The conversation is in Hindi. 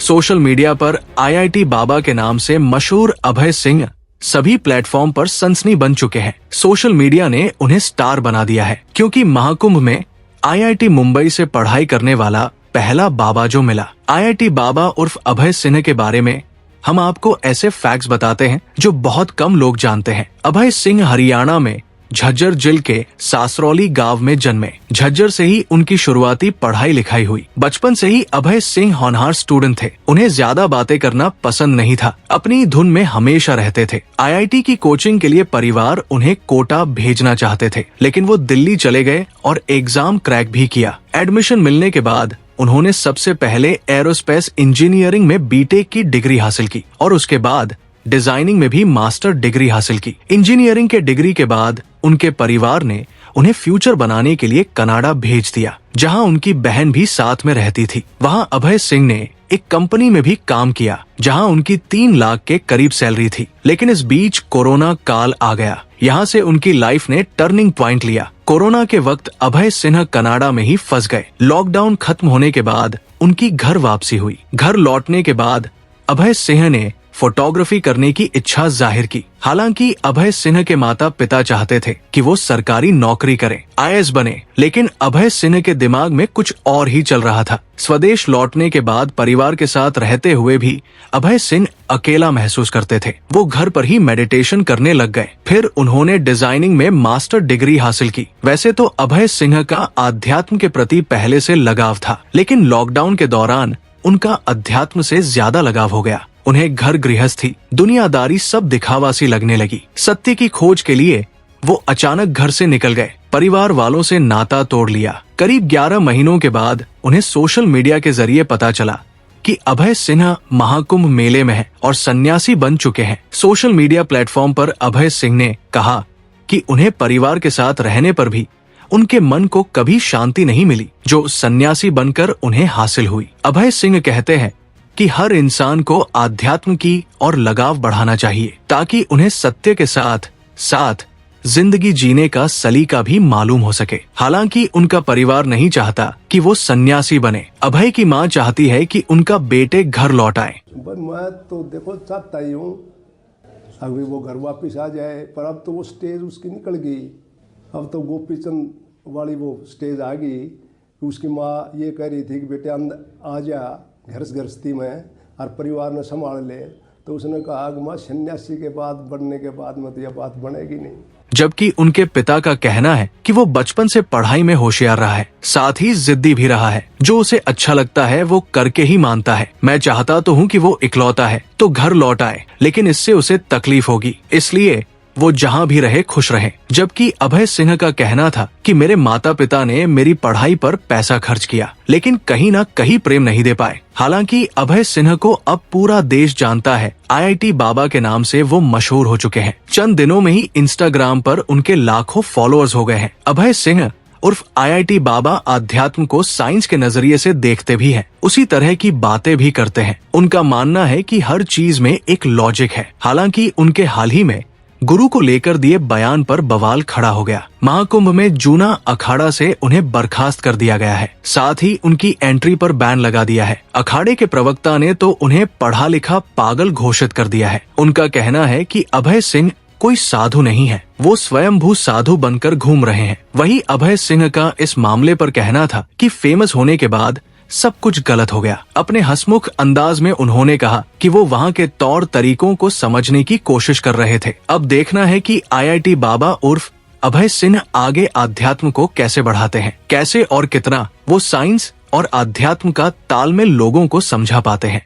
सोशल मीडिया पर आईआईटी बाबा के नाम से मशहूर अभय सिंह सभी प्लेटफॉर्म पर सनसनी बन चुके हैं। सोशल मीडिया ने उन्हें स्टार बना दिया है क्योंकि महाकुंभ में आईआईटी मुंबई से पढ़ाई करने वाला पहला बाबा जो मिला। आईआईटी बाबा उर्फ अभय सिंह के बारे में हम आपको ऐसे फैक्ट्स बताते हैं जो बहुत कम लोग जानते हैं। अभय सिंह हरियाणा में झज्जर जिले के सासरौली गांव में जन्मे। झज्जर से ही उनकी शुरुआती पढ़ाई लिखाई हुई। बचपन से ही अभय सिंह होनहार स्टूडेंट थे। उन्हें ज्यादा बातें करना पसंद नहीं था, अपनी धुन में हमेशा रहते थे। आईआईटी की कोचिंग के लिए परिवार उन्हें कोटा भेजना चाहते थे, लेकिन वो दिल्ली चले गए और एग्जाम क्रैक भी किया। एडमिशन मिलने के बाद उन्होंने सबसे पहले एरोस्पेस इंजीनियरिंग में बीटेक की डिग्री हासिल की और उसके बाद डिजाइनिंग में भी मास्टर डिग्री हासिल की। इंजीनियरिंग के डिग्री के बाद उनके परिवार ने उन्हें फ्यूचर बनाने के लिए कनाडा भेज दिया, जहां उनकी बहन भी साथ में रहती थी। वहां अभय सिंह ने एक कंपनी में भी काम किया, जहां उनकी 3 लाख के करीब सैलरी थी। लेकिन इस बीच कोरोना काल आ गया। यहाँ से उनकी लाइफ ने टर्निंग पॉइंट लिया। कोरोना के वक्त अभय सिंह कनाडा में ही फंस गए। लॉकडाउन खत्म होने के बाद उनकी घर वापसी हुई। घर लौटने के बाद अभय सिंह ने फोटोग्राफी करने की इच्छा जाहिर की। हालांकि अभय सिंह के माता पिता चाहते थे कि वो सरकारी नौकरी करें, आईएएस बने, लेकिन अभय सिंह के दिमाग में कुछ और ही चल रहा था। स्वदेश लौटने के बाद परिवार के साथ रहते हुए भी अभय सिंह अकेला महसूस करते थे। वो घर पर ही मेडिटेशन करने लग गए। फिर उन्होंने डिजाइनिंग में मास्टर डिग्री हासिल की। वैसे तो अभय सिंह का आध्यात्म के प्रति पहले से लगाव था, लेकिन लॉकडाउन के दौरान उनका अध्यात्म से ज्यादा लगाव हो गया। उन्हें घर गृहस्थी, दुनियादारी सब दिखावा सी लगने लगी। सत्य की खोज के लिए वो अचानक घर से निकल गए। परिवार वालों से नाता तोड़ लिया। करीब 11 महीनों के बाद उन्हें सोशल मीडिया के जरिए पता चला कि अभय सिंह महाकुंभ मेले में है और सन्यासी बन चुके हैं। सोशल मीडिया प्लेटफॉर्म पर अभय सिंह ने कहा कि उन्हें परिवार के साथ रहने पर भी उनके मन को कभी शांति नहीं मिली, जो सन्यासी बनकर उन्हें हासिल हुई। अभय सिंह कहते हैं कि हर इंसान को आध्यात्म की और लगाव बढ़ाना चाहिए, ताकि उन्हें सत्य के साथ साथ जिंदगी जीने का सलीका भी मालूम हो सके। हालांकि उनका परिवार नहीं चाहता कि वो सन्यासी बने। अभय की मां चाहती है कि उनका बेटे घर लौट आए। मैं तो देखो चाहता ही हूँ अभी वो घर वापिस आ जाए, पर अब तो वो स्टेज उसकी निकल गई। अब तो गोपीचंद वाली वो स्टेज आ गई कि उसकी माँ ये कह रही थी कि बेटे आ जा घर गृहस्थी में और परिवार ने संभाल ले, तो उसने कहा कि माँ सन्यासी के बाद बनने के बाद में तो यह बात बनेगी नहीं। जबकि उनके पिता का कहना है कि वो बचपन से पढ़ाई में होशियार रहा है, साथ ही जिद्दी भी रहा है। जो उसे अच्छा लगता है वो करके ही मानता है। मैं चाहता तो हूँ कि वो इकलौता है तो घर लौट आए, लेकिन इससे उसे तकलीफ होगी, इसलिए वो जहाँ भी रहे खुश रहे। जबकि अभय सिंह का कहना था कि मेरे माता पिता ने मेरी पढ़ाई पर पैसा खर्च किया, लेकिन कहीं ना कहीं प्रेम नहीं दे पाए। हालांकि अभय सिंह को अब पूरा देश जानता है। आईआईटी बाबा के नाम से वो मशहूर हो चुके हैं। चंद दिनों में ही इंस्टाग्राम पर उनके लाखों फॉलोअर्स हो गए हैं। अभय सिंह उर्फ आईआईटी बाबा आध्यात्म को साइंस के नजरिए से देखते भी हैं, उसी तरह की बातें भी करते हैं। उनका मानना है कि हर चीज में एक लॉजिक है। हालांकि उनके हाल ही में गुरु को लेकर दिए बयान पर बवाल खड़ा हो गया। महाकुंभ में जूना अखाड़ा से उन्हें बर्खास्त कर दिया गया है। साथ ही उनकी एंट्री पर बैन लगा दिया है। अखाड़े के प्रवक्ता ने तो उन्हें पढ़ा लिखा पागल घोषित कर दिया है। उनका कहना है कि अभय सिंह कोई साधु नहीं है, वो स्वयंभू साधु बनकर घूम रहे हैं। वही अभय सिंह का इस मामले पर कहना था कि फेमस होने के बाद सब कुछ गलत हो गया। अपने हंसमुख अंदाज में उन्होंने कहा कि वो वहाँ के तौर तरीकों को समझने की कोशिश कर रहे थे। अब देखना है कि आईआईटी बाबा उर्फ अभय सिंह आगे आध्यात्म को कैसे बढ़ाते हैं, कैसे और कितना वो साइंस और आध्यात्म का तालमेल लोगों को समझा पाते हैं।